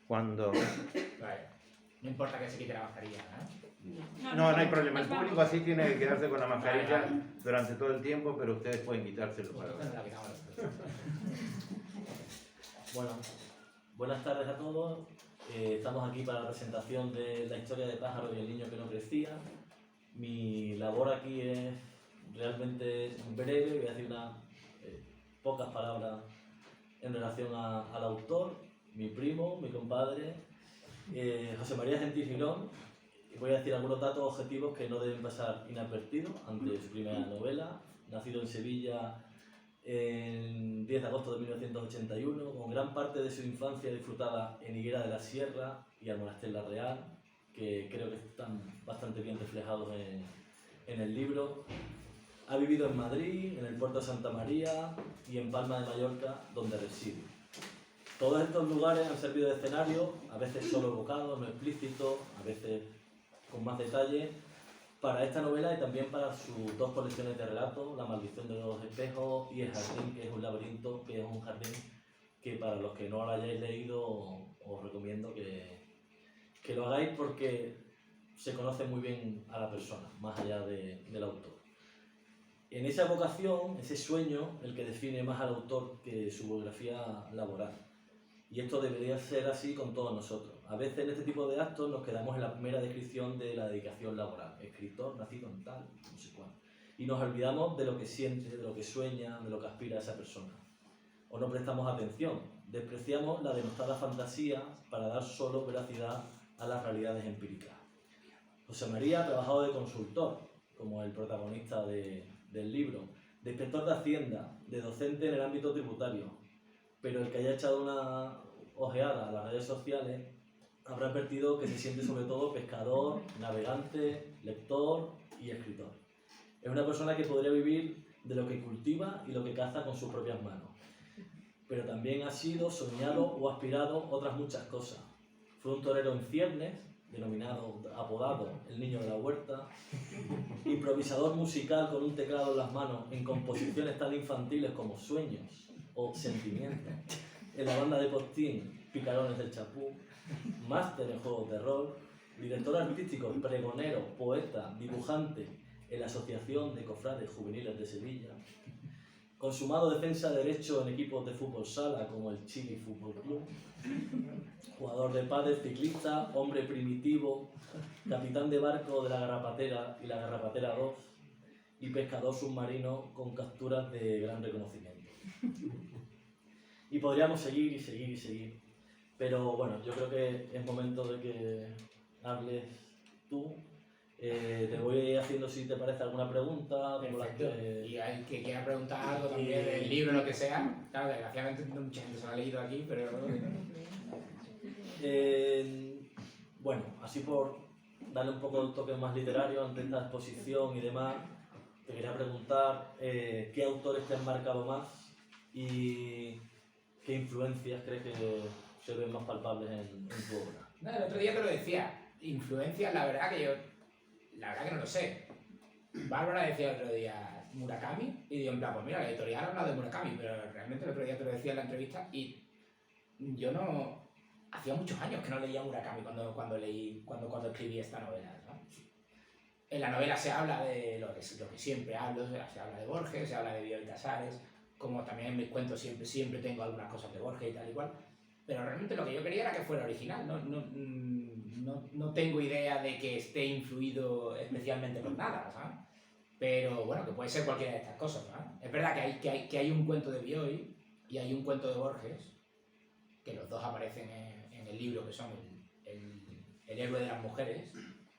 cuando... Vale. No importa que se quite la mascarilla, ¿no? No hay problema. El público así tiene que quedarse con la mascarilla durante todo el tiempo, pero ustedes pueden quitárselo para Entonces no la quitamos. Bueno, buenas tardes a todos. Estamos aquí para la presentación de la historia de Pájaro y el niño que no crecía. Mi labor aquí es realmente breve, voy a decir unas pocas palabras en relación al autor, mi primo, mi compadre, José María Gentil Girón. Voy a decir algunos datos objetivos que no deben pasar inadvertidos ante su primera novela. Nacido en Sevilla el 10 de agosto de 1981, con gran parte de su infancia disfrutada en Higuera de la Sierra y Almonaster la Real, que creo que están bastante bien reflejados en el libro. Ha vivido en Madrid, en el puerto de Santa María y en Palma de Mallorca, donde reside. Todos estos lugares han servido de escenario, a veces solo evocados, no explícitos, a veces con más detalle, para esta novela y también para sus dos colecciones de relatos, La maldición de los espejos y El jardín, que es un laberinto, que es un jardín que para los que no lo hayáis leído os recomiendo que lo hagáis porque se conoce muy bien a la persona, más allá del autor. En esa vocación, ese sueño, el que define más al autor que su biografía laboral. Y esto debería ser así con todos nosotros. A veces en este tipo de actos nos quedamos en la primera descripción de la dedicación laboral. Escritor, nacido en tal, no sé cuál. Y nos olvidamos de lo que siente, de lo que sueña, de lo que aspira a esa persona. O no prestamos atención. Despreciamos la denostada fantasía para dar solo veracidad a las realidades empíricas. José María ha trabajado de consultor, como el protagonista del libro, de inspector de Hacienda, de docente en el ámbito tributario, pero el que haya echado una ojeada a las redes sociales habrá advertido que se siente sobre todo pescador, navegante, lector y escritor. Es una persona que podría vivir de lo que cultiva y lo que caza con sus propias manos, pero también ha sido, soñado o aspirado otras muchas cosas. Fue un torero en ciernes, apodado el niño de la huerta, improvisador musical con un teclado en las manos en composiciones tan infantiles como Sueños o Sentimientos, en la banda de Postín, Picarones del Chapú, máster en juegos de rol, director artístico, pregonero, poeta, dibujante en la Asociación de Cofrades Juveniles de Sevilla, consumado defensa de derecho en equipos de fútbol sala como el Chile Fútbol Club, jugador de pádel, ciclista, hombre primitivo, capitán de barco de la Garrapatera y la Garrapatera 2 y pescador submarino con capturas de gran reconocimiento. Y podríamos seguir y seguir y seguir, pero bueno, yo creo que es momento de que hables tú. Te voy haciendo, si te parece, alguna pregunta. Y hay que quiera preguntar algo también del libro, lo que sea. Claro, desgraciadamente no mucha gente se lo ha leído aquí, pero... Bueno, así por darle un poco de toque más literario ante esta exposición y demás, te quería preguntar qué autores te han marcado más y qué influencias crees que se ven más palpables en tu obra. No, el otro día te lo decía, influencias, la verdad que no lo sé. Bárbara decía el otro día Murakami, y digo en plan, pues mira, la editorial habla de Murakami, pero realmente el otro día te lo decía en la entrevista y yo no... Hacía muchos años que no leía Murakami cuando escribí esta novela, ¿no? En la novela se habla de lo que siempre hablo, se habla de Borges, se habla de Bioy Casares, como también en mis cuentos siempre tengo algunas cosas de Borges y tal igual, pero realmente lo que yo quería era que fuera original, no tengo idea de que esté influido especialmente por nada, ¿sabes? Pero bueno, que puede ser cualquiera de estas cosas, ¿no? Es verdad que hay un cuento de Bioy y hay un cuento de Borges, que los dos aparecen en el libro, que son el héroe de las mujeres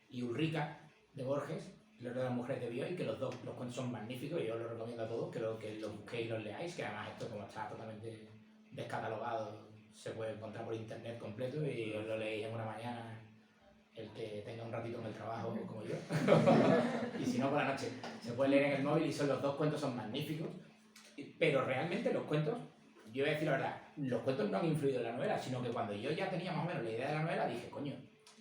y Ulrica de Borges, el héroe de las mujeres de Bioy, que los cuentos son magníficos y yo los recomiendo a todos que lo busquéis y los leáis, que además esto como está totalmente descatalogado se puede encontrar por internet completo y os lo leéis en una mañana, el que tenga un ratito en el trabajo como yo y si no por la noche se puede leer en el móvil y los dos cuentos son magníficos, pero realmente los cuentos, yo voy a decir la verdad, los cuentos no han influido en la novela, sino que cuando yo ya tenía más o menos la idea de la novela dije, coño,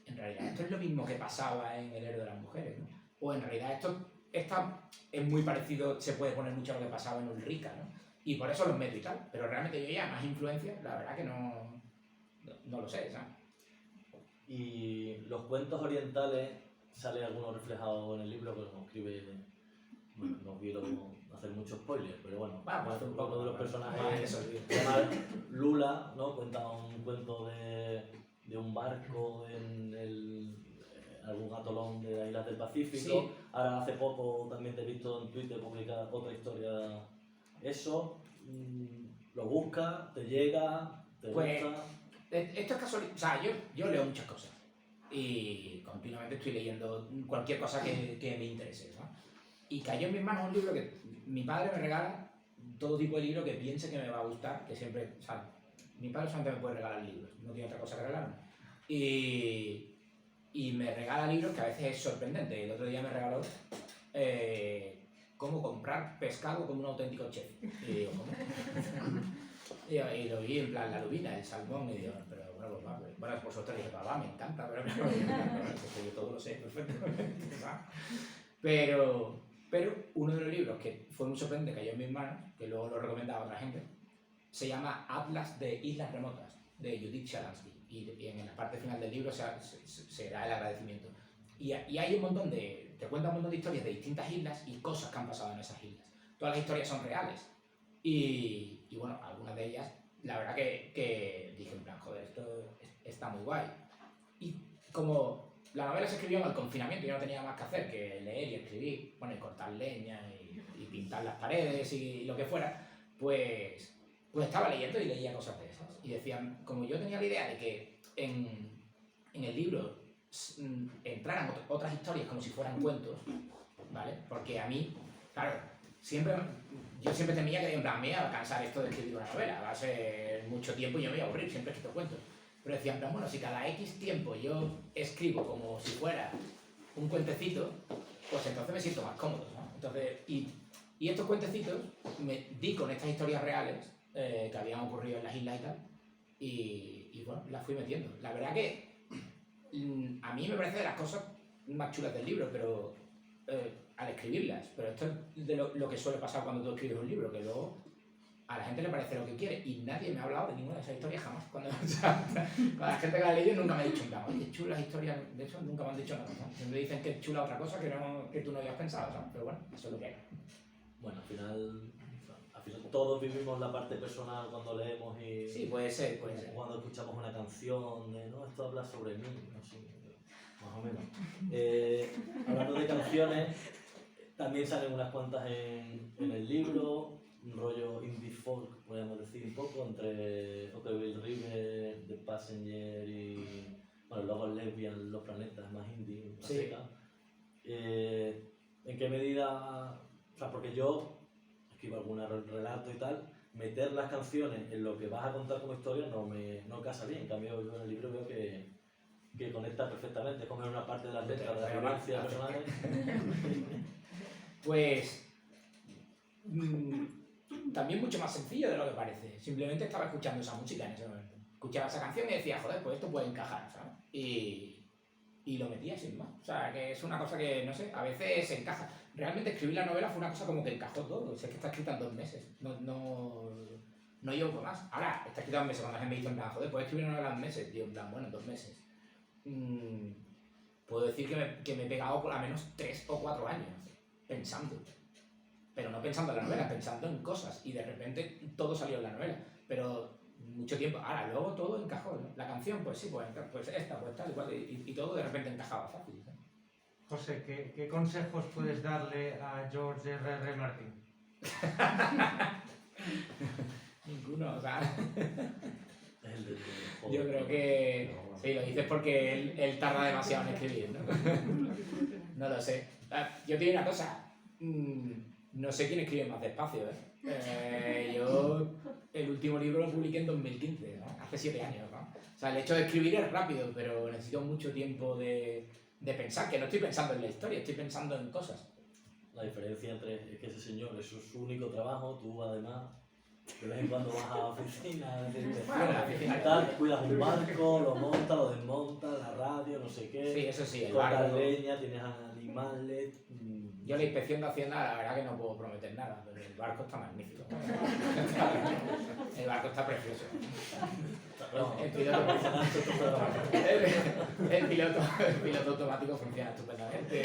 en realidad esto es lo mismo que pasaba en El héroe de las mujeres, ¿no? O en realidad esto es muy parecido, se puede poner mucho a lo que pasaba en Ulrica, ¿no? Y por eso los meto y tal, pero realmente yo ya más influencia, la verdad que no lo sé, ¿sabes? Y los cuentos orientales, sale alguno reflejado en el libro que nos escribe, bueno, no quiero hacer mucho spoiler, pero bueno, Bueno, pues un poco uno de los Vale, personajes eso sí. se llama Lula, ¿no? Cuenta un cuento de un barco en algún atolón de las islas del Pacífico. Sí. Ahora hace poco también te he visto en Twitter publicar otra historia. Eso, lo buscas, te llega, te Pues, gusta. Esto es casualidad. O sea, yo leo muchas cosas. Y continuamente estoy leyendo cualquier cosa que me interese, ¿no? Y cayó en mis manos un libro que mi padre me regala, todo tipo de libro que piense que me va a gustar, que siempre, o sea, mi padre solamente me puede regalar libros, no tiene otra cosa que regalarme. Y me regala libros que a veces es sorprendente. El otro día me regaló cómo comprar pescado como un auténtico chef. Y digo, ¿cómo? Y lo vi en plan la lubina, el salmón, y digo, pero bueno, pues va, bueno, por suerte le dije, papá, me encanta, pero yo todo lo sé perfectamente, ¿sabes? Pero uno de los libros que fue muy sorprendente, cayó en mis manos, que luego lo recomendaba a otra gente, se llama Atlas de Islas Remotas, de Judith Shalansky, y en la parte final del libro se da el agradecimiento. Y hay un montón te cuenta un montón de historias de distintas islas y cosas que han pasado en esas islas. Todas las historias son reales. Y bueno, algunas de ellas, la verdad que dije en plan, joder, esto está muy guay. Y como la novela se escribió en el confinamiento y yo no tenía más que hacer que leer y escribir, bueno, y cortar leña y pintar las paredes y lo que fuera, pues estaba leyendo y leía cosas de esas. Y decían, como yo tenía la idea de que en el libro entraran otras historias como si fueran cuentos, ¿vale? Porque a mí, claro, yo siempre temía que en plan, me iba a cansar esto de escribir una novela, va a ser mucho tiempo y yo me voy a aburrir, siempre he escrito cuentos. Pero decían, bueno, si cada X tiempo yo escribo como si fuera un cuentecito, pues entonces me siento más cómodo, ¿no? Entonces, y estos cuentecitos me di con estas historias reales que habían ocurrido en las islas y tal, y bueno, las fui metiendo. La verdad que a mí me parece de las cosas más chulas del libro, pero al escribirlas, pero esto es de lo que suele pasar cuando tú escribes un libro, que luego a la gente le parece lo que quiere y nadie me ha hablado de ninguna de esas historias jamás. Cuando la gente que la ha leído nunca me ha dicho, oye, chulas historias, de eso nunca me han dicho nada, ¿no? Siempre dicen que es chula otra cosa que tú no habías pensado, ¿sabes? Pero bueno, eso es lo que hay. Bueno, al final todos vivimos la parte personal cuando leemos y Sí, puede ser. Cuando escuchamos una canción de, no, esto habla sobre mí, no sé, más o menos. Hablando de canciones, también salen unas cuantas en el libro, un rollo indie folk, podríamos decir un poco, entre Oakville River, The Passenger y, bueno, luego Lesbian, Los Planetas, más indie, más Sí. seca. ¿En qué medida, o sea, porque yo escribo algún relato y tal, meter las canciones en lo que vas a contar como historia no casa bien, en cambio yo en el libro veo que conecta perfectamente, es como una parte de las letras de la violencia personales. Pues también mucho más sencillo de lo que parece. Simplemente estaba escuchando esa música en ese momento. Escuchaba esa canción y decía, joder, pues esto puede encajar, ¿sabes? Y lo metía sin más. O sea, que es una cosa que, no sé, a veces encaja. Realmente escribir la novela fue una cosa como que encajó todo. O sea, es que está escrita en 2 meses. No llevo por más. Ahora, está escrita en 2 meses. Cuando la gente me dice, en plan, joder, ¿puedes escribir una novela en meses? Digo, en plan, bueno, en 2 meses. Puedo decir que me he pegado por lo menos 3 o 4 años pensando. Pero no pensando en la novela, pensando en cosas. Y de repente todo salió en la novela. Pero mucho tiempo. Ahora, luego todo encajó, ¿no? La canción, pues sí, pues esta, pues tal, igual. Y todo de repente encajaba fácil, ¿no? José, ¿qué consejos puedes darle a George R.R. Martin? Ninguno, o sea. El de Yo creo que. Sí, lo dices porque él tarda demasiado en escribir, ¿no? No lo sé. Yo te digo una cosa. No sé quién escribe más despacio, ¿eh? Yo el último libro lo publiqué en 2015, ¿no? Hace 7 años, ¿no? O sea, el hecho de escribir es rápido, pero necesito mucho tiempo de pensar, que no estoy pensando en la historia, estoy pensando en cosas. La diferencia entre es que ese señor, eso es su único trabajo, tú además De vez en cuando vas a la oficina, Bueno, la oficina tal, cuidas un barco, lo montas, lo desmontas, la radio, no sé qué. Sí, eso sí, el cortas barco. leña, tienes animales. Yo la inspección de Hacienda, la verdad que no puedo prometer nada, pero el barco está magnífico. El barco está precioso. No, El piloto, el piloto automático funciona estupendamente.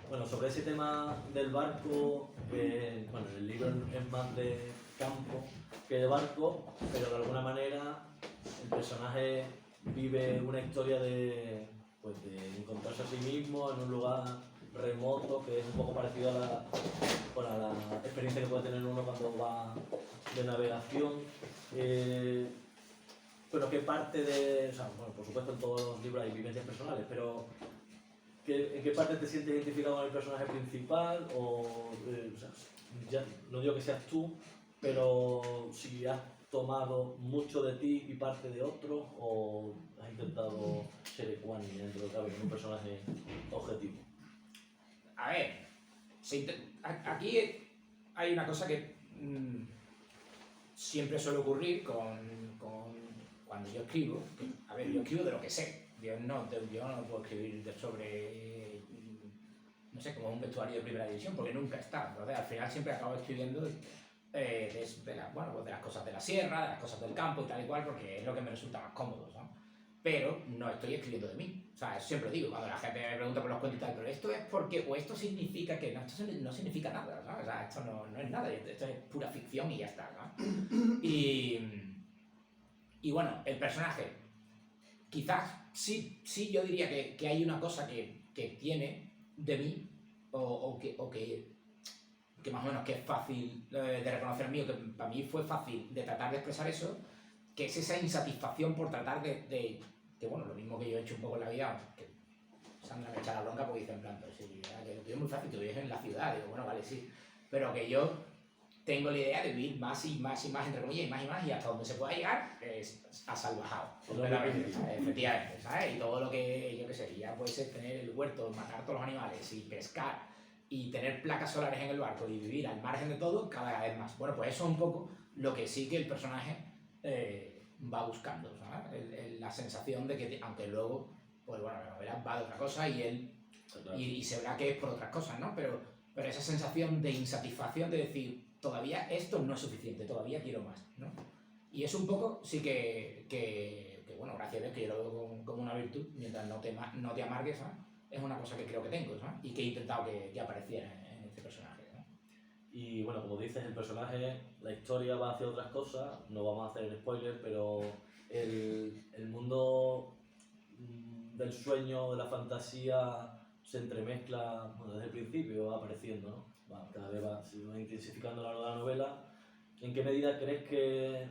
Bueno, sobre ese tema del barco, bueno, el libro es más de campo que de barco, pero de alguna manera el personaje vive una historia de encontrarse a sí mismo en un lugar remoto, que es un poco parecido a la experiencia que puede tener uno cuando va de navegación. Pero que parte de, o sea, bueno, por supuesto en todos los libros hay vivencias personales, pero ¿en qué parte te sientes identificado con el personaje principal? O sea, ya, no digo que seas tú, pero si has tomado mucho de ti y parte de otro, o has intentado ser ecuánime dentro de cabe, un personaje objetivo. A ver, aquí hay una cosa que siempre suele ocurrir cuando yo escribo. A ver, yo escribo de lo que sé. Yo no puedo escribir sobre, no sé, como un vestuario de primera división, porque nunca está. Entonces, al final siempre acabo escribiendo de las cosas de la sierra, de las cosas del campo y tal y cual, porque es lo que me resulta más cómodo, ¿no? Pero no estoy escribiendo de mí. O sea, siempre digo, cuando la gente me pregunta por los cuentos y tal, pero esto es porque, o esto significa que, no, esto no significa nada, ¿no? O sea, esto no es nada, esto es pura ficción y ya está, ¿no? Y bueno, el personaje, quizás sí yo diría que hay una cosa que tiene de mí, o que más o menos que es fácil de reconocer mío, que para mí fue fácil de tratar de expresar eso, que es esa insatisfacción por tratar que bueno, lo mismo que yo he hecho un poco en la vida, que Sandra me echa la bronca porque dice en plan, pero sí, que lo tuyo es muy fácil, tú vives en la ciudad, digo, bueno, vale, sí, pero que yo tengo la idea de vivir más y más y más, entre comillas, y más, y hasta donde se pueda llegar es a salvajado, completamente, ¿sabes? Efectivamente, ¿sabes? Y todo lo que, yo qué sé, ya puede ser tener el huerto, matar todos los animales y pescar y tener placas solares en el barco y vivir al margen de todo cada vez más. Bueno, pues eso es un poco lo que sí que el personaje va buscando, ¿sabes? La sensación de que, aunque luego, pues bueno, la novela va de otra cosa y él y se verá que es por otras cosas, ¿no? Pero esa sensación de insatisfacción de decir, todavía esto no es suficiente, todavía quiero más, ¿no? Y es un poco, sí que bueno, gracias a Dios que yo lo veo como una virtud, mientras no te amargues, ¿sabes? Es una cosa que creo que tengo, ¿sabes? Y que he intentado que apareciera en este personaje, ¿no? Y bueno, como dices, el personaje, la historia va hacia otras cosas, no vamos a hacer spoiler, pero el mundo del sueño, de la fantasía, se entremezcla, bueno, desde el principio va apareciendo, ¿no? Cada vez se va intensificando la novela. ¿En qué medida crees que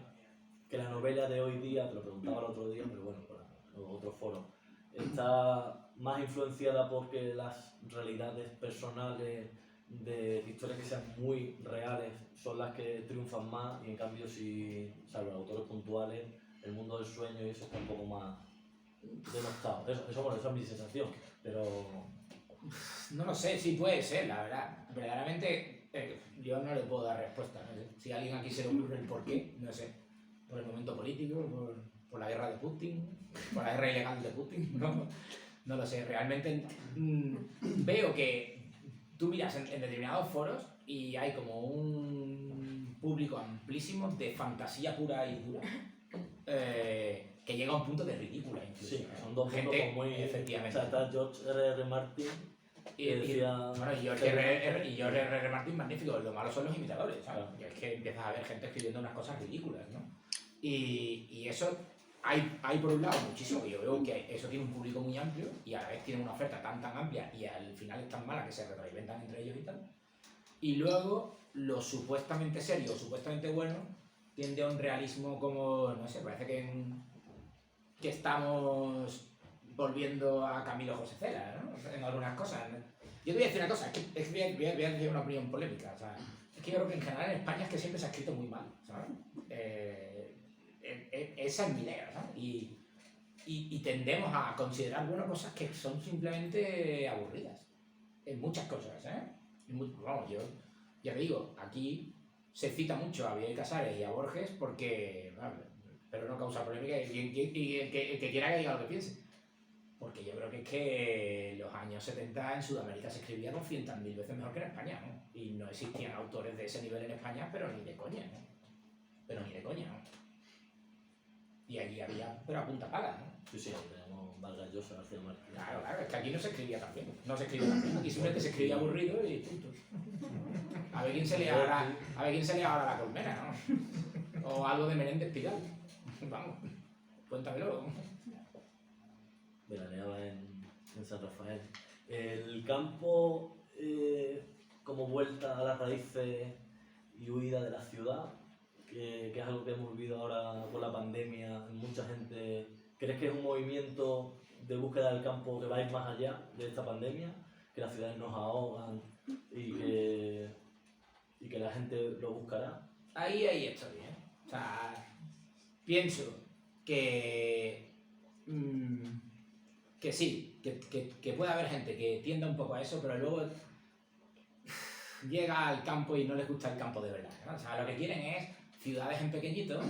la novela de hoy día, te lo preguntaba el otro día, pero bueno, por otro foro, está más influenciada porque las realidades personales de historias que sean muy reales son las que triunfan más, y en cambio, si, salvo autores puntuales, el mundo del sueño y eso está un poco más denostado? Bueno, esa es mi sensación, pero No lo sé, sí puede ser, la verdad. Verdaderamente, yo no le puedo dar respuesta. No sé. Si a alguien aquí se le ocurre el porqué, no sé. Por el momento político, por la guerra de Putin, por la guerra ilegal de Putin, no lo sé. Realmente veo que tú miras en determinados foros y hay como un público amplísimo de fantasía pura y dura. Que llega a un punto de ridícula incluso. sí, son dos mundos Gente, muy... efectivamente. O sea, está George R.R. Martin, que decía... Bueno, y George R.R. Martin, magnífico, lo malo son los imitadores, ¿sabes? Claro. Y es que empiezas a ver gente escribiendo unas cosas ridículas, ¿no? Y eso, hay por un lado muchísimo, que yo veo que eso tiene un público muy amplio y a la vez tiene una oferta tan amplia y al final es tan mala que se retroalimentan entre ellos y tal. Y luego, lo supuestamente serio o supuestamente bueno tiende a un realismo como, no sé, parece que estamos volviendo a Camilo José Cela, ¿no? En algunas cosas, ¿no? Yo te voy a decir una cosa, es que voy a decir una opinión polémica, o sea, es que yo creo que en general en España es que siempre se ha escrito muy mal, ¿sabes? Esa es mi idea, ¿sabes? Y tendemos a considerar, bueno, cosas que son simplemente aburridas, en muchas cosas, ¿eh? Vamos, yo ya te digo, aquí se cita mucho a Bioy Casares y a Borges porque, vale, pero no causa polémica y el que quiera que diga lo que piense. Porque yo creo que es que los años 70 en Sudamérica se escribía 200.000 veces mejor que en España, ¿no? Y no existían autores de ese nivel en España, pero ni de coña, ¿no? Pero ni de coña, ¿no? Y allí había, pero a punta pala, ¿no? Sí, sí, tenemos Vargas Llosa, García Márquez. Claro, claro, es que aquí no se escribía tan bien. No se escribía tan bien. Aquí simplemente se escribía aburrido y punto. A ver quién se lee ahora la colmena, ¿no? O algo de Menéndez Pidal. Vamos, cuéntamelo. Veraneaba en San Rafael. El campo, como vuelta a las raíces y huida de la ciudad, que es algo que hemos vivido ahora con la pandemia, mucha gente. ¿Crees que es un movimiento de búsqueda del campo que va a ir más allá de esta pandemia? Que las ciudades nos ahogan y que la gente lo buscará. Ahí estoy, ¿eh? O sea, pienso que sí, que puede haber gente que tienda un poco a eso, pero luego llega al campo y no les gusta el campo de verdad, ¿no? O sea, lo que quieren es ciudades en pequeñito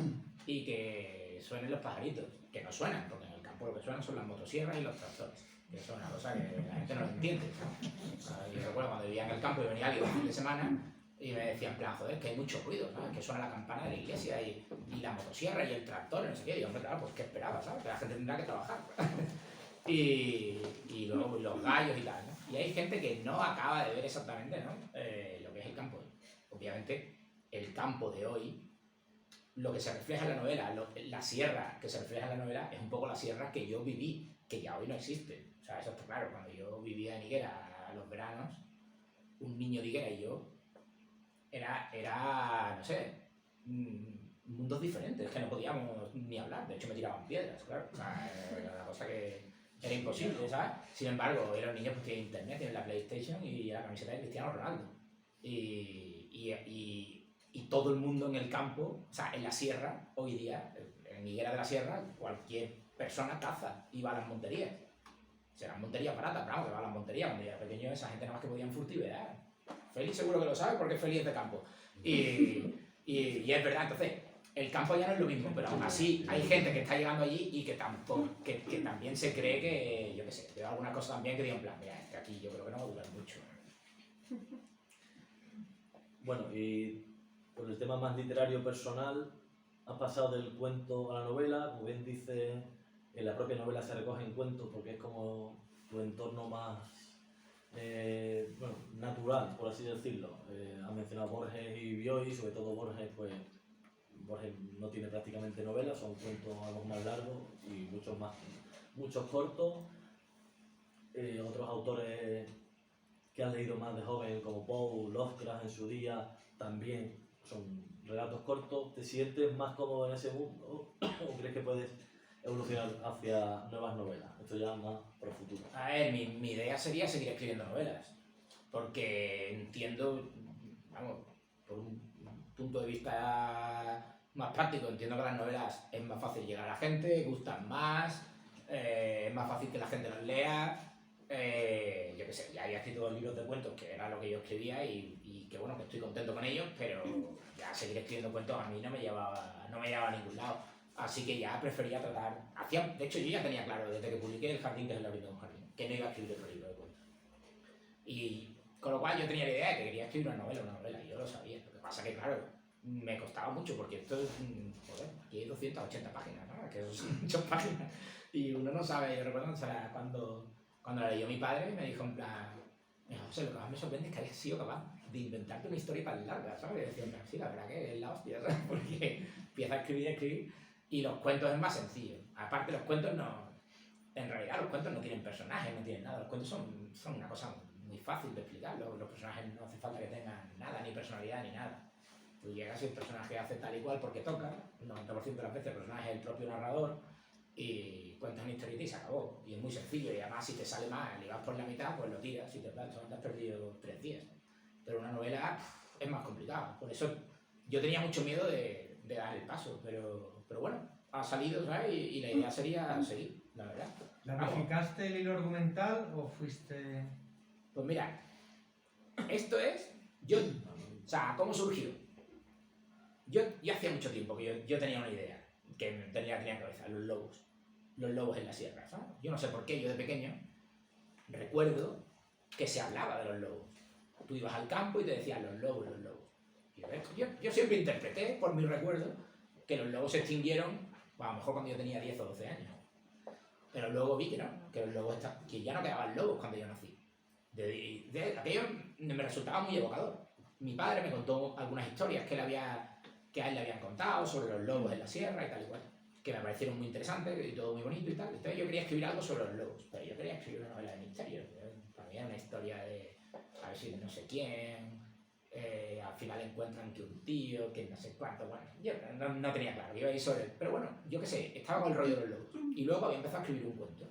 y que suenen los pajaritos, que no suenan, porque en el campo lo que suenan son las motosierras y los tractores, que eso es una cosa que la gente no lo entiende, ¿no? O sea, yo recuerdo cuando vivía en el campo y venía alguien un fin de semana y me decían, en plan, joder, que hay mucho ruido, ¿sabes? Que suena la campana de la iglesia y la motosierra y el tractor, no sé qué. Y yo, hombre, claro, pues ¿qué esperaba, sabes? Que la gente tendrá que trabajar. y luego los gallos y tal, ¿no? Y hay gente que no acaba de ver exactamente, ¿no? Lo que es el campo. Obviamente, el campo de hoy, lo que se refleja en la novela, la sierra que se refleja en la novela, es un poco la sierra que yo viví, que ya hoy no existe. O sea, eso está claro. Cuando yo vivía en Higuera a los veranos, un niño de Higuera y yo, era no sé, mundos diferentes, que no podíamos ni hablar. De hecho, me tiraban piedras, claro. O sea, era una cosa que era imposible, ¿sabes? Sin embargo, eran niños que tienen internet, tienen la PlayStation y la camiseta de Cristiano Ronaldo. Y todo el mundo en el campo, o sea, en la sierra, hoy día, en Higuera de la Sierra, cualquier persona caza y va a las monterías. Serán monterías baratas, pero vamos, que va a las monterías. Cuando yo era pequeño, esa gente nada más que podían furtivear. Félix seguro que lo sabe porque Félix es de campo. Y es verdad, entonces, el campo ya no es lo mismo, pero aún así hay gente que está llegando allí y que también se cree que, yo qué sé, veo alguna cosa también que digo en plan, mira, es que aquí yo creo que no va a durar mucho. Bueno, y por el tema más literario personal, has pasado del cuento a la novela, como bien dice, en la propia novela se recogen cuentos porque es como tu entorno más natural, por así decirlo. Has mencionado Borges y Bioy, sobre todo Borges, pues Borges no tiene prácticamente novelas, son cuentos algo más largos y muchos cortos. Otros autores que has leído más de joven, como Poe, Lovecraft en su día, también son relatos cortos. ¿Te sientes más cómodo en ese mundo o crees que puedes evolucionar hacia nuevas novelas? Esto ya más por el futuro. A ver, mi idea sería seguir escribiendo novelas, porque entiendo, vamos, por un punto de vista más práctico, entiendo que las novelas es más fácil llegar a la gente, gustan más, es más fácil que la gente las lea. Yo qué sé, ya había escrito 2 libros de cuentos, que era lo que yo escribía y que bueno, que estoy contento con ellos, pero ya seguir escribiendo cuentos a mí no me llevaba a ningún lado. Así que ya prefería tratar... de hecho, yo ya tenía claro, desde que publiqué El jardín, que es el laberinto de un jardín, que no iba a escribir otro libro de cuentos. Y con lo cual yo tenía la idea de que quería escribir una novela, y yo lo sabía. Lo que pasa que, claro, me costaba mucho, porque esto es... Joder, aquí hay 280 páginas, ¿no? Que son muchas páginas. Y uno no sabe, yo recuerdo cuando la leyó mi padre, me dijo en plan... José, lo que más me sorprende es que hayas sido capaz de inventarte una historia tan larga, ¿sabes? Y decía, en plan, sí, la verdad que es la hostia, ¿sabes? Porque empieza a escribir, y los cuentos es más sencillo. Aparte, los cuentos no... En realidad, los cuentos no tienen personajes, no tienen nada. Los cuentos son una cosa muy fácil de explicar. Los personajes no hace falta que tengan nada, ni personalidad, ni nada. Tú llegas y el personaje hace tal y cual porque toca. El 90% de las veces el personaje es el propio narrador y cuentas una historieta y se acabó. Y es muy sencillo. Y además, si te sale mal y vas por la mitad, pues lo tiras. Si te has perdido 3 días. Pero una novela es más complicado. Por eso yo tenía mucho miedo de dar el paso. Pero bueno, ha salido, ¿sabes? Y la idea sería seguir, la verdad. ¿Planificaste el hilo argumental o fuiste...? Pues mira, esto es... Yo O sea, ¿cómo surgió? Yo hacía mucho tiempo que yo tenía una idea que tenía en la cabeza, los lobos en la sierra, ¿sabes? Yo no sé por qué, yo de pequeño recuerdo que se hablaba de los lobos. Tú ibas al campo y te decían los lobos, los lobos. Y yo siempre interpreté, por mi recuerdo, que los lobos se extinguieron, pues a lo mejor cuando yo tenía 10 o 12 años. Pero luego vi que no, que los lobos que ya no quedaban lobos cuando yo nací. Aquello me resultaba muy evocador. Mi padre me contó algunas historias que a él le habían contado sobre los lobos en la sierra y tal y cual, que me parecieron muy interesantes y todo muy bonito y tal. Entonces yo quería escribir algo sobre los lobos, pero yo quería escribir una novela de misterio. Para mí era una historia de, a ver si no sé quién, al final encuentran que un tío, que no sé cuánto, bueno, yo no tenía claro, iba a ir sobre él. Pero bueno, yo qué sé, estaba con el rollo de los lobos. Y luego había empezado a escribir un cuento,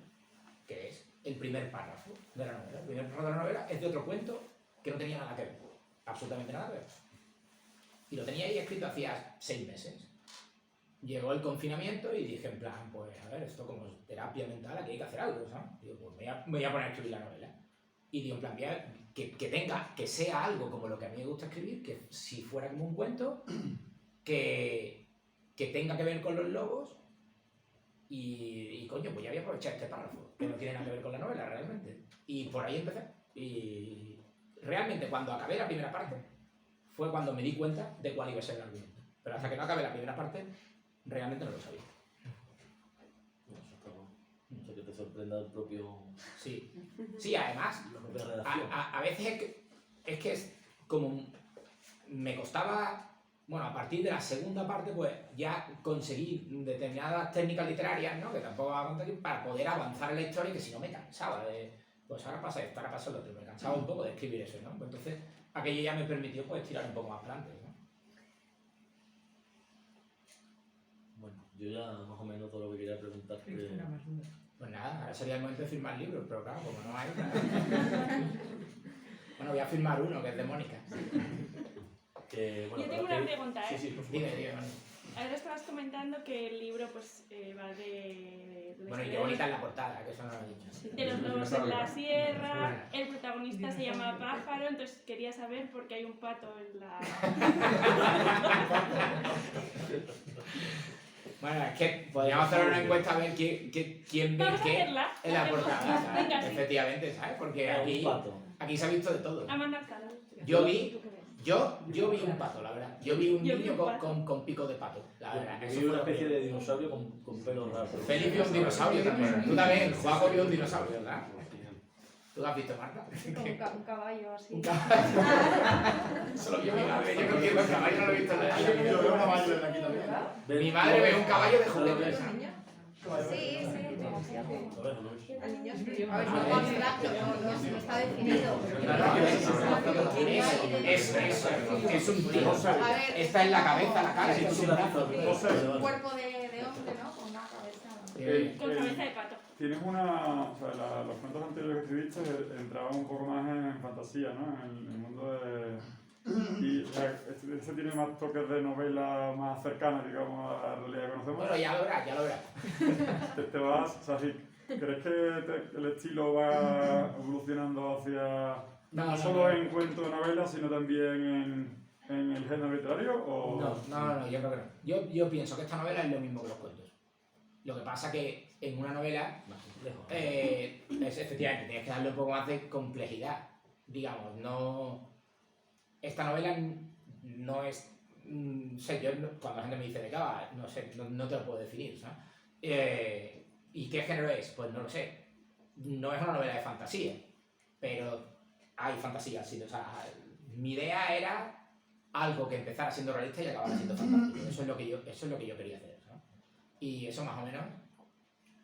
que es el primer párrafo de la novela. El primer párrafo de la novela es de otro cuento que no tenía nada que ver, absolutamente nada que ver. Y lo tenía ahí escrito hacía 6 meses. Llegó el confinamiento y dije en plan, pues a ver, esto como es terapia mental, aquí hay que hacer algo, ¿sabes? Digo, pues me voy a poner a escribir la novela. Y digo en plan, que sea algo como lo que a mí me gusta escribir, que si fuera como un cuento, que tenga que ver con los lobos y coño, pues ya voy a aprovechar este párrafo, que no tiene nada que ver con la novela realmente. Y por ahí empecé. Y realmente cuando acabé la primera parte, fue cuando me di cuenta de cuál iba a ser el argumento. Pero hasta que no acabé la primera parte, realmente no lo sabía. Eso está bueno. O sea, que te sorprenda el propio... Sí, además, la propia redacción. a veces es que es como... Me costaba... Bueno, a partir de la segunda parte, pues ya conseguí determinadas técnicas literarias, ¿no? Que tampoco voy a contar aquí, para poder avanzar en la historia, que si no me cansaba de... Pues ahora pasa esto, ahora pasa lo otro. Me cansaba un poco de escribir eso, ¿no? Pues entonces, aquello ya me permitió pues tirar un poco más para adelante, ¿no? Bueno, yo ya más o menos todo lo que quería preguntar. Pues nada, ahora sería el momento de firmar libros, pero claro, como no hay... Bueno, voy a firmar uno, que es de Mónica. Que, bueno, Yo tengo una pregunta, ¿eh? Sí, por favor. Dime. Ahora estabas comentando que el libro pues va Bueno, y qué bonita es la portada, que eso no lo he dicho. de los lobos en la sierra, el protagonista se llama Pájaro, entonces quería saber por qué hay un pato en la... Bueno, es que podríamos hacer una encuesta a ver quién ve Vamos a qué hacerla. en la Hacemos. portada, ¿sabes? Venga, sí. Efectivamente, ¿sabes? Porque Un pato. aquí se ha visto de todo. Amanda Alcalá. Yo vi un pato, la verdad. Yo vi un Yo vi niño un pato. con pico de pato, la verdad. Yo Eso vi fue una lo que- especie de dinosaurio con pelo raro. Felipe vio un dinosaurio también. Tú también, Juanjo vio un dinosaurio, ¿verdad? ¿Tú lo has visto, Marta? Un caballo así. Un caballo. Solo vio mi madre. Yo creo que el caballo no lo he visto en la vida. Yo veo una caballo en aquí también. Mi madre ve un caballo de juguete. ¿Los niños? Sí, demasiado. Lo ves, lo ves. El niño sí. A ver, no abstracto, no está definido. Es un tío. A ver, Esta es la cabeza, la cara, esto es un brazo. un cuerpo de hombre, ¿no? Con una cabeza. Con cabeza de pato. Tienes una. O sea, los cuentos anteriores que escribiste entraban un poco más en fantasía, ¿no? En el mundo de. Y o sea, este tiene más toques de novela más cercana, digamos, a la realidad que conocemos. Bueno, ya lo verás. Te vas, o sea, ¿crees que el estilo va evolucionando hacia no solo en cuento de novela, sino también en el género literario? ¿O? No, yo creo que no. Yo pienso que esta novela es lo mismo que los cuentos. Lo que pasa que en una novela, Más complejo. efectivamente, tienes que darle un poco más de complejidad. Digamos, no... Esta novela no es... sé, yo cuando la gente me dice de qué va, no sé, no te lo puedo definir, ¿sabes? ¿Y qué género es? Pues no lo sé. No es una novela de fantasía, pero hay fantasía, sí. O sea, mi idea era algo que empezara siendo realista y acabara siendo fantástico. Eso es lo que yo quería hacer, ¿sabes? Y eso más o menos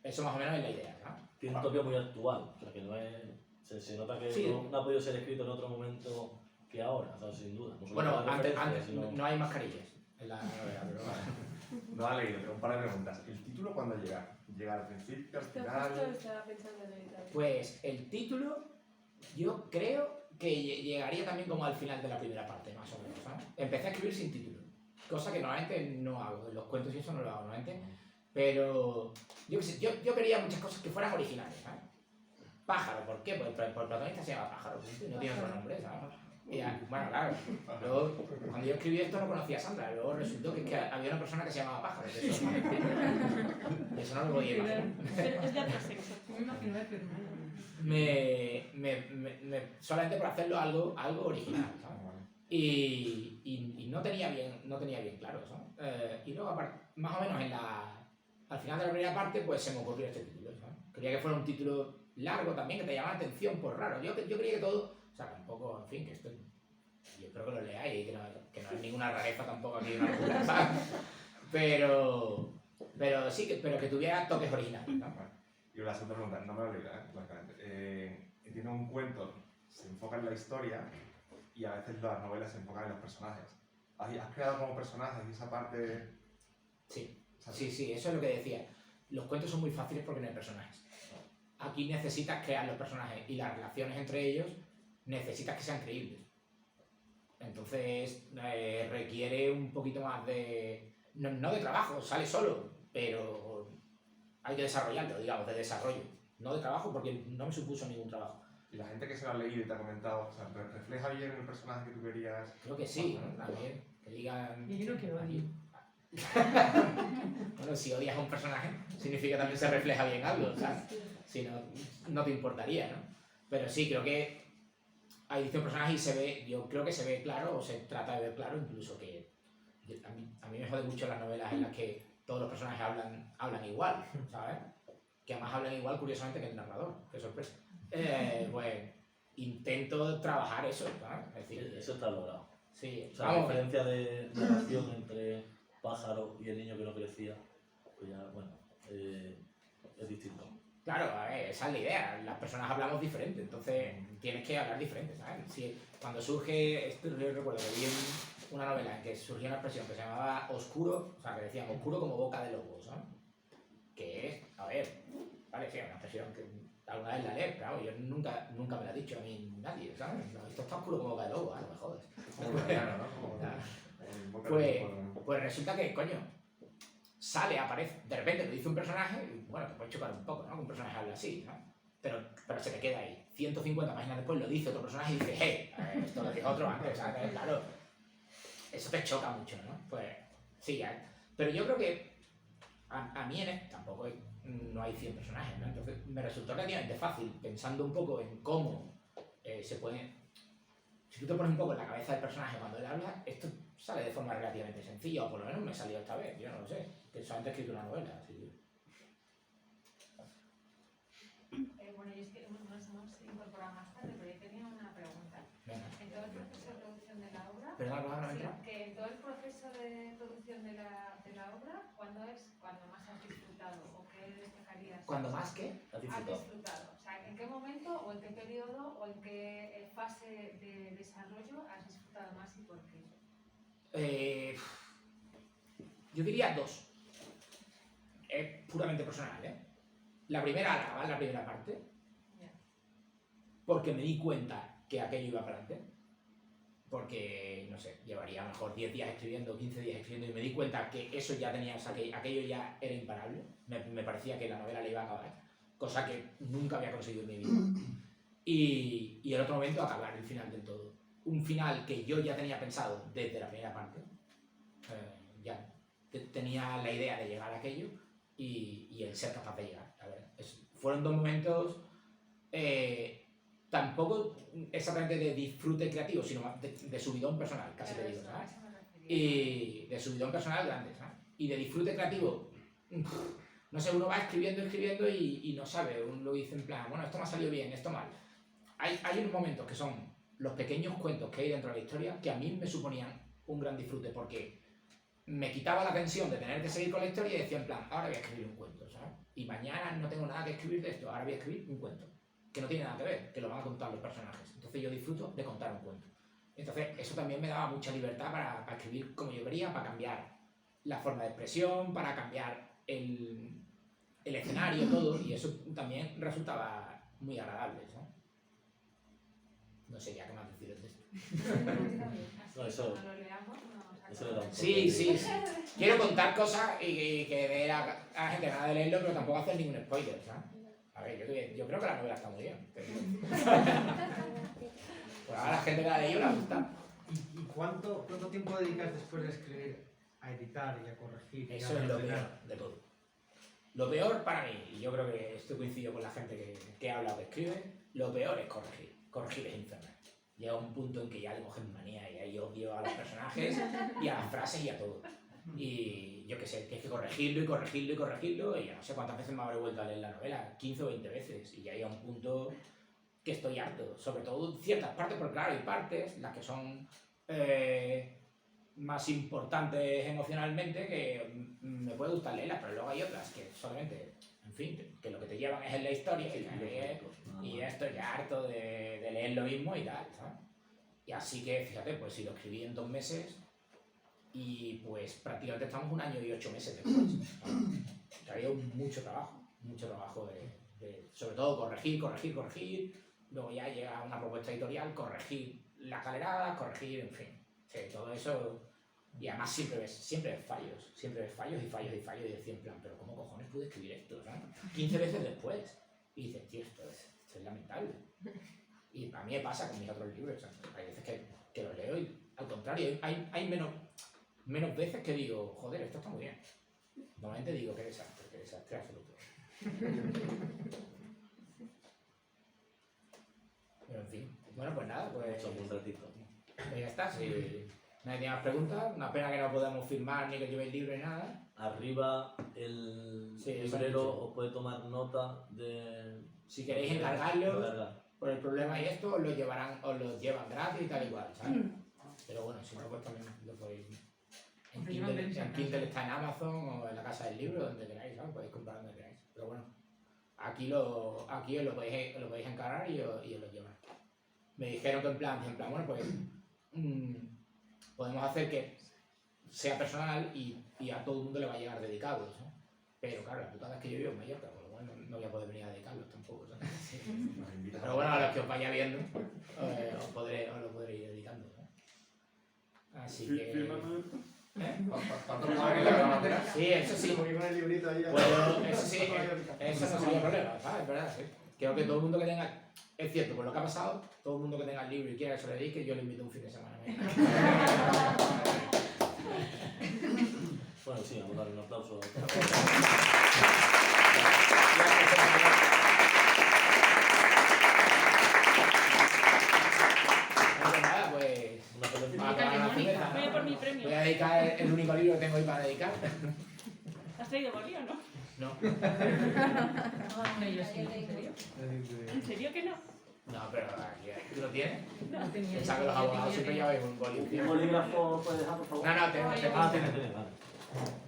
es la idea, ¿sabes? Tiene un toque muy actual, o sea que no es... Se nota que Sí. no ha podido ser escrito en otro momento que ahora, o sea, sin duda. No solo Bueno, por la antes referencia, sino- no hay mascarillas en la novela, pero bueno. No ha leído, pero un par de preguntas. ¿El título cuándo llega? ¿Llega al principio, al Justo final? estaba pensando en el Pues el título yo creo que llegaría también como al final de la primera parte, más o menos, ¿sabes? Empecé a escribir sin título, cosa que normalmente no hago, en los cuentos y eso no lo hago normalmente, pero yo qué sé, yo quería muchas cosas que fueran originales, ¿sabes? Pájaro, ¿por qué? Pues el protagonista se llama Pájaro, punto, y no tiene otro nombre, ¿sabes? Y bueno, claro, luego, cuando yo escribí esto no conocía a Sandra, luego resultó que había una persona que se llamaba Pájaro. Eso no lo podía imaginar. Es de otro sexo. Me imagino de tu hermano. Solamente por hacerlo algo original, ¿sabes? Y no tenía bien claro eso. Y luego, más o menos al final de la primera parte, pues se me ocurrió este título, ¿sabes? Quería que fuera un título largo también, que te llamara la atención por raro. Yo creía que todo, o sea, tampoco, en fin, que esto, yo espero que lo leáis y que no es ninguna rareza tampoco aquí, una locura, ¿sabes? Pero sí, pero que tuviera toques originales, ¿no? Y la segunda pregunta, no me lo he leído, francamente. Entiendo un cuento, se enfoca en la historia y a veces las novelas se enfocan en los personajes. ¿Has creado como personajes y esa parte? Sí, eso es lo que decía. Los cuentos son muy fáciles porque no hay personajes. Aquí necesitas crear los personajes y las relaciones entre ellos necesitas que sean creíbles. Entonces requiere un poquito más de... No de trabajo, sale solo, pero hay que desarrollarlo, digamos, de desarrollo. No de trabajo porque no me supuso ningún trabajo. Y la gente que se lo ha leído y te ha comentado, o sea, ¿refleja bien el personaje que tú querías? Creo que sí, también. Que digan... Y yo no quiero odio. Bueno, si odias a un personaje, significa que también se refleja bien algo, o sea, si no, no te importaría, ¿no? Pero sí, creo que hay distintos personajes y se ve, yo creo que se ve claro, o se trata de ver claro, incluso que a mí me jode mucho las novelas en las que todos los personajes hablan igual, ¿sabes? Que además hablan igual, curiosamente, que el narrador, qué sorpresa. Pues intento trabajar eso, ¿sabes? Es decir, Eso está logrado. sí, O sea, la diferencia de narración entre Pájaro y el niño que no crecía, pues ya, bueno, es distinto. Claro, a ver, esa es la idea. Las personas hablamos diferente, entonces tienes que hablar diferente, ¿sabes? Si cuando surge, esto yo recuerdo que vi una novela en que surgió una expresión que se llamaba oscuro, o sea, que decían oscuro como boca de lobo, ¿sabes? Que es, a ver, vale, sí, una expresión que alguna vez la lees, pero yo nunca me la ha dicho a mí nadie, ¿sabes? Esto está oscuro como boca de lobo, no me jodes. Pues resulta que, coño, aparece, de repente lo dice un personaje, y bueno, te puede chocar un poco, ¿no? Que un personaje habla así, ¿no? Pero se te queda ahí. 150 páginas después lo dice otro personaje y dice, hey, esto lo dijo otro antes, ¿sabes? Claro, eso te choca mucho, ¿no? Pues sí, pero yo creo que a mí tampoco no hay 100 personajes, ¿no? Entonces me resultó relativamente fácil, pensando un poco en cómo se puede... Si tú te pones un poco en la cabeza del personaje cuando él habla, esto sale de forma relativamente sencilla, o por lo menos me salió esta vez, yo no lo sé, que solamente he escrito una novela, así que... Bueno, yo es que nos hemos incorporado más tarde, pero yo tenía una pregunta. Venga. En todo el proceso de producción de la obra, Perdón, no me he enterado. que en todo el proceso de producción de la obra, ¿cuándo es cuando más has disfrutado o qué destacarías? ¿Cuándo más qué? ¿Has Has disfrutado? disfrutado. O sea, ¿en qué momento o en qué periodo o en qué fase de desarrollo has disfrutado más y por qué? Yo diría dos. Es puramente personal, ¿eh? La primera, al acabar la primera parte, Ya. porque me di cuenta que aquello iba para adelante. Porque, no sé, llevaría a lo mejor 10 días escribiendo, 15 días escribiendo y me di cuenta que eso ya tenía, o sea, que aquello ya era imparable. Me parecía que la novela le iba a acabar, cosa que nunca había conseguido en mi vida. Y el otro momento, acabar el final del todo. Un final que yo ya tenía pensado desde la primera parte. Ya tenía la idea de llegar a aquello y el ser capaz de llegar. A ver, fueron dos momentos tampoco exactamente de disfrute creativo, sino más de subidón personal, casi te digo, ¿sabes? Y de subidón personal grande, ¿sabes? Y de disfrute creativo, no sé, uno va escribiendo y no sabe, uno lo dice en plan, bueno, esto me ha salido bien, esto mal. Hay unos momentos que son los pequeños cuentos que hay dentro de la historia que a mí me suponían un gran disfrute porque me quitaba la tensión de tener que seguir con la historia y decía en plan, ahora voy a escribir un cuento, ¿sabes? Y mañana no tengo nada que escribir de esto, ahora voy a escribir un cuento, que no tiene nada que ver, que lo van a contar los personajes. Entonces yo disfruto de contar un cuento. Entonces eso también me daba mucha libertad para escribir como yo quería, para cambiar la forma de expresión, para cambiar el escenario, todo, y eso también resultaba muy agradable, ¿sabes? No sé ya qué más decir de esto. No, eso- Cuando lo leamos, eso le da un toque Sí, de- sí, sí. Quiero contar cosas y que dé a la gente ganas de leerlo, pero tampoco hacer ningún spoiler, ¿sabes? A ver, yo creo que la novela está muy bien. Pero... Pues ahora la gente que la leyó le gusta. ¿Y cuánto tiempo dedicas después de escribir a editar y a corregir? y a Eso es lo ordenar? peor de todo. Lo peor para mí, y yo creo que esto coincido con la gente que habla o que escribe, lo peor es corregir. Corregir es infernal. Llega un punto en que ya le cogen manía y ahí odio a los personajes y a las frases y a todo. Y yo qué sé, tienes que corregirlo y corregirlo y corregirlo y ya no sé cuántas veces me habré vuelto a leer la novela, 15 o 20 veces, y ya llega un punto que estoy harto, sobre todo ciertas partes, porque claro, hay partes, las que son más importantes emocionalmente, que me puede gustar leerlas, pero luego hay otras que solamente, en fin, que lo que te llevan es en la historia y ya estoy ya harto de leer lo mismo y tal, ¿sabes? Y así que, fíjate, pues si lo escribí en 2 meses y pues prácticamente estamos 1 año y 8 meses después, ¿sabes? Que ha habido mucho trabajo de sobre todo corregir, luego ya llega una propuesta editorial, corregir la calerada, corregir, en fin, sí, todo eso. Y además siempre ves fallos y decís en plan, pero ¿cómo cojones pude escribir esto? ¿No? 15 veces después. Y dices, tío, esto es lamentable. Y a mí me pasa con mis otros libros, ¿sabes? Hay veces que los leo y al contrario, hay menos veces que digo, joder, esto está muy bien. Normalmente digo, qué desastre absoluto. Pero en fin, bueno, pues nada, pues Un ratito. pues ya está. Si nadie tiene más preguntas, una pena que no podamos firmar ni que llevéis libro ni nada. Arriba el Sí, eso han librero dicho. os puede tomar nota de... Si queréis encargarlos, Encargar. por el problema y esto, os los llevan gratis y tal igual, ¿sabes? Pero bueno, si no, pues también lo podéis. En Hombre, llevan Kindle, gratis a en casa. Kindle está en Amazon o en la casa del libro, donde queráis, ¿sabes? Podéis comprar donde queráis. Pero bueno, aquí os lo podéis encargar y os lo llevan. Me dijeron que en plan, bueno, pues podemos hacer que sea personal y a todo el mundo le va a llegar dedicado, ¿no? Pero claro, la putada es que yo vivo en Mallorca, por lo cual no voy a poder venir a dedicarlos tampoco, ¿sabes? Nos invitas Pero bueno, a los que os vaya viendo, os lo podré ir dedicando, ¿no? Así que... Fírmame. ¿Eh? ¿Tanto pensaba que la gramática? Sí, eso sí. Porque con el librito ahí. Puedo, eso sí, eso no sería problema, ¿sabes? Es verdad, sí. Creo que todo el mundo que tenga, es cierto, por lo que ha pasado, todo el mundo que tenga el libro y quiera que se lo dedique, yo le invito un fin de semana. Bueno, sí, vamos a darle un aplauso. Nada, pues... Una pelota. para acabar la cerveza, Voy a por mi premio. voy a dedicar el único libro que tengo hoy para dedicar. ¿Has traído boli o no? No, No, yo sí, ¿en serio? ¿En serio que no? no, pero aquí lo tienes. No tenía. Pensaba que los abogados siempre lleváis un boli. ¿Un bolígrafo puedes dejar, por favor? No, tengo. Ah, tienes, vale.